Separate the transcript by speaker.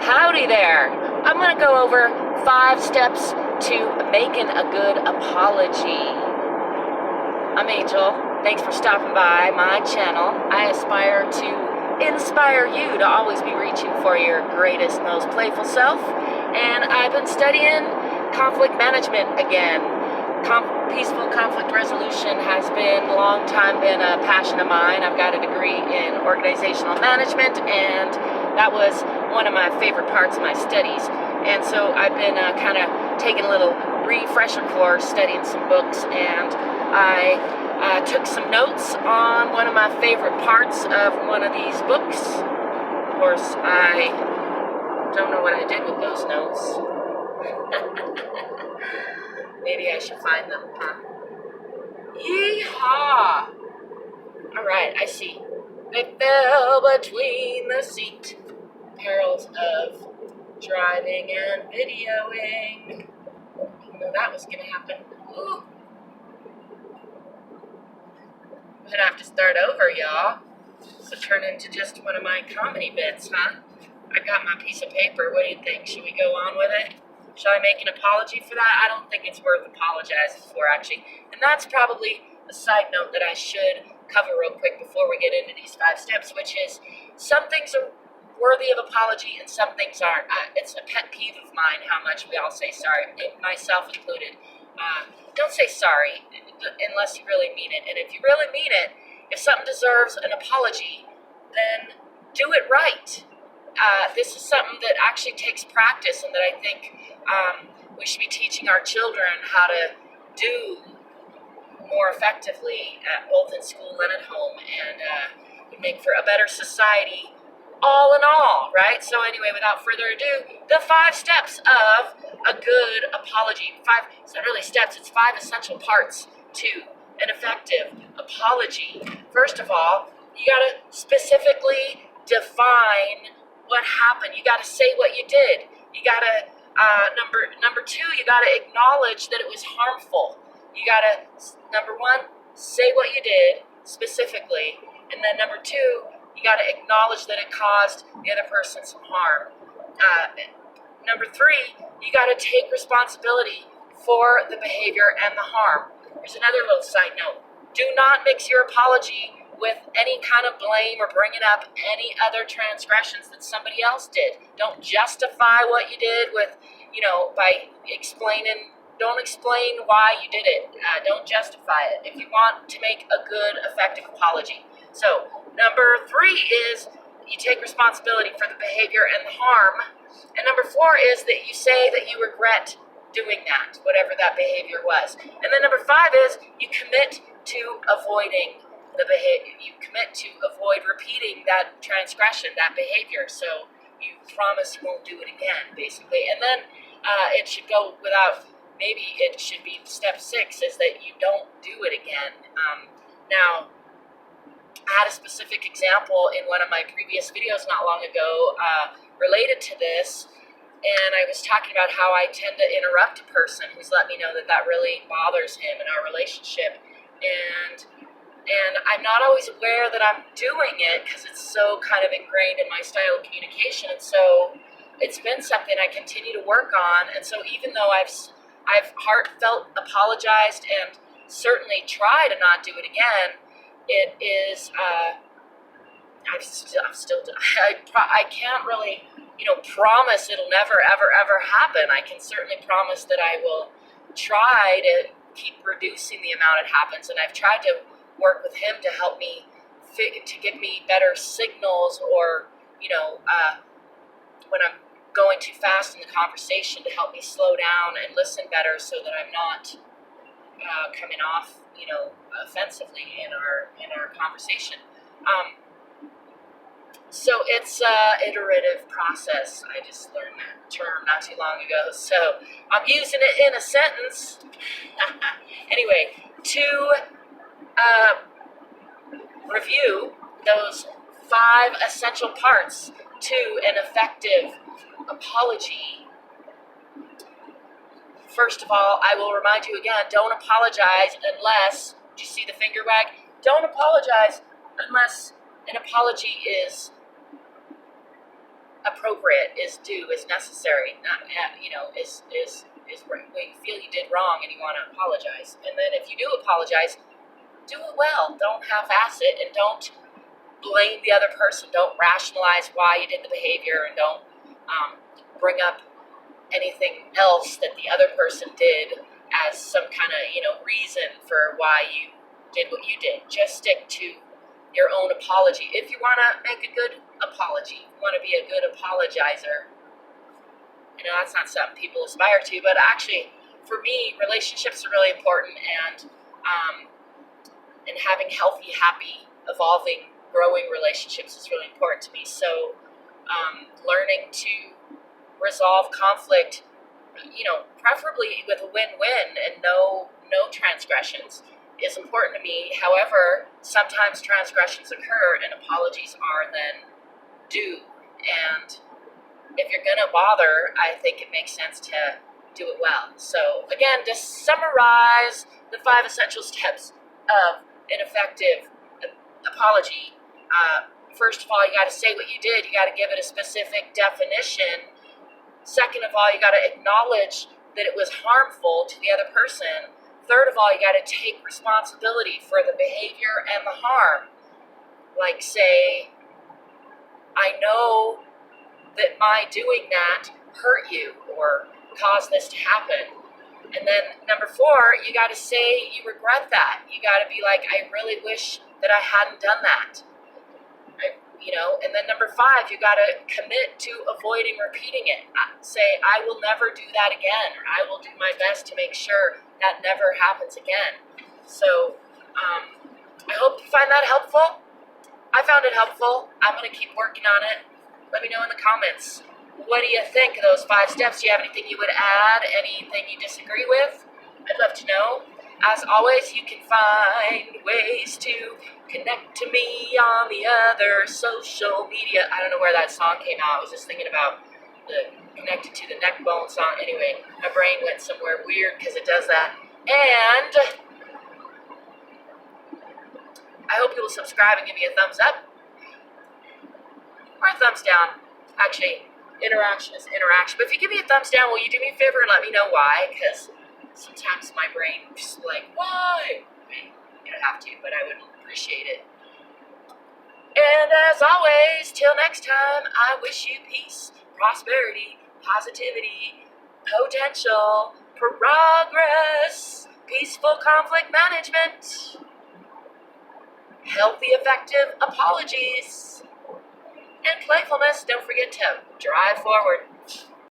Speaker 1: Howdy there. I'm going to go over 5 steps to making a good apology. I'm Angel. Thanks for stopping by my channel. I aspire to inspire you to always be reaching for your greatest, most playful self. And I've been studying conflict management again. Peaceful conflict resolution has been a long time been a passion of mine. I've got a degree in organizational management, and that was one of my favorite parts of my studies. And so I've been kind of taking a little refresher course, studying some books, and I took some notes on one of my favorite parts of one of these books. Of course, I don't know what I did with those notes. Maybe I should find them, huh? Yee-haw! Alright, I see. They fell between the seat. Perils of driving and videoing. Didn't know that was gonna happen. Ooh. I'm gonna have to start over, y'all. This will turn into just one of my comedy bits, huh? I got my piece of paper. What do you think? Should we go on with it? Should I make an apology for that? I don't think it's worth apologizing for, actually. And that's probably a side note that I should cover real quick before we get into these 5 steps, which is some things are worthy of apology and some things aren't. It's a pet peeve of mine how much we all say sorry, myself included. Don't say sorry unless you really mean it. And if you really mean it, if something deserves an apology, then do it right. This is something that actually takes practice and that I think we should be teaching our children how to do more effectively, both in school and at home, and make for a better society all in all, right? So anyway, without further ado, the 5 steps of a good apology. 5, it's not really steps, it's 5 essential parts to an effective apology. First of all, you gotta specifically define what happened. You gotta say what you did. You gotta, number 2, you gotta acknowledge that it was harmful. You gotta, number 1, say what you did specifically, and then number 2, you gotta acknowledge that it caused the other person some harm. Number 3, you gotta take responsibility for the behavior and the harm. There's another little side note. Do not mix your apology with any kind of blame or bringing up any other transgressions that somebody else did. Don't justify what you did with, by explaining. Don't explain why you did it. Don't justify it. If you want to make a good, effective apology. So, number 3 is you take responsibility for the behavior and the harm. And number 4 is that you say that you regret doing that, whatever that behavior was. And then number 5 is you commit to avoiding the behavior. You commit to avoid repeating that transgression, that behavior. So you promise you won't do it again, basically. And then it should go without, maybe it should be step 6 is that you don't do it again. Now, I had a specific example in one of my previous videos not long ago related to this, and I was talking about how I tend to interrupt a person who's let me know that that really bothers him in our relationship, and I'm not always aware that I'm doing it because it's so kind of ingrained in my style of communication, and so it's been something I continue to work on. And so even though I've heartfelt apologized and certainly try to not do it again, it is, I can't really, promise it'll never, ever, ever happen. I can certainly promise that I will try to keep reducing the amount it happens. And I've tried to work with him to help me, to give me better signals or, when I'm going too fast in the conversation to help me slow down and listen better so that I'm not coming off, offensively in our conversation. So it's an iterative process. I just learned that term not too long ago, so I'm using it in a sentence. Anyway, to review those 5 essential parts to an effective apology. First of all, I will remind you again, don't apologize unless, do you see the finger wag? Don't apologize unless an apology is a appropriate, is due, is necessary, not, is when you feel you did wrong and you want to apologize. And then if you do apologize, do it well. Don't half-ass it, and don't blame the other person. Don't rationalize why you did the behavior, and don't bring up anything else that the other person did as some kind of, reason for why you did what you did. Just stick to your own apology. If you want to make a good apology, if you want to be a good apologizer, that's not something people aspire to, but actually, for me, relationships are really important, and having healthy, happy, evolving, growing relationships is really important to me. So, learning to resolve conflict, preferably with a win-win and no transgressions, is important to me. However, sometimes transgressions occur and apologies are then due. And if you're going to bother, I think it makes sense to do it well. So again, to summarize the 5 essential steps of an effective apology, first of all, you got to say what you did. You got to give it a specific definition. Second of all, you got to acknowledge that it was harmful to the other person. Third of all, you got to take responsibility for the behavior and the harm. Like, say, I know that my doing that hurt you or caused this to happen. And then number 4, you got to say you regret that. You got to be like, I really wish that I hadn't done that. And then number 5, you got to commit to avoiding repeating it. Say, I will never do that again, or I will do my best to make sure that never happens again. So I hope you find that helpful. I found it helpful. I'm going to keep working on it. Let me know in the comments. What do you think of those 5 steps? Do you have anything you would add? Anything you disagree with? I'd love to know. As always, you can find ways to connect to me on the other social media. I don't know where that song came out. I was just thinking about the connected to the neck bone song. Anyway, my brain went somewhere weird because it does that. And I hope you will subscribe and give me a thumbs up or a thumbs down. Actually, interaction is interaction. But if you give me a thumbs down, will you do me a favor and let me know why? Because sometimes my brain just like, why? You don't have to, but I would appreciate it. And as always, till next time, I wish you peace, prosperity, positivity, potential, progress, peaceful conflict management, healthy, effective apologies, and playfulness. Don't forget to drive forward.